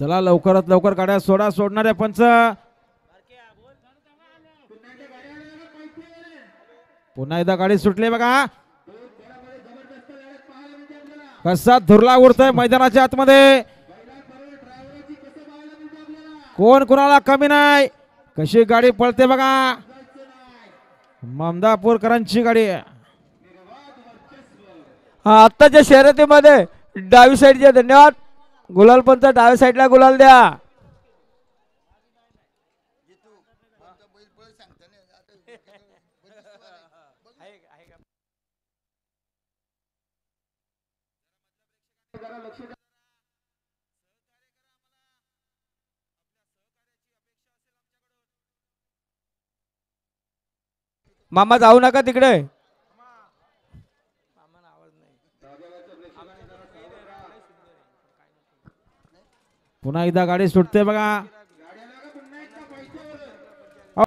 चला लवकरात लवकर गाड्या सोडा. सोडणाऱ्या पंच पुन्हा एकदा गाडी सुटली बघा. कसा धुरला उडतोय मैदानाच्या आतमध्ये. कोण कोणाला कमी नाही. कशी गाडी पळते बघा. ममदापूरकरांची गाडी. आत्ताच्या शर्यतीमध्ये डावी साईडचे धन्यवाद. गुलाल पंच डाव्या साईडला गुलाल द्या. मामा जाऊ नका तिकडे. पुन्हा एकदा गाडी सुटते बघा.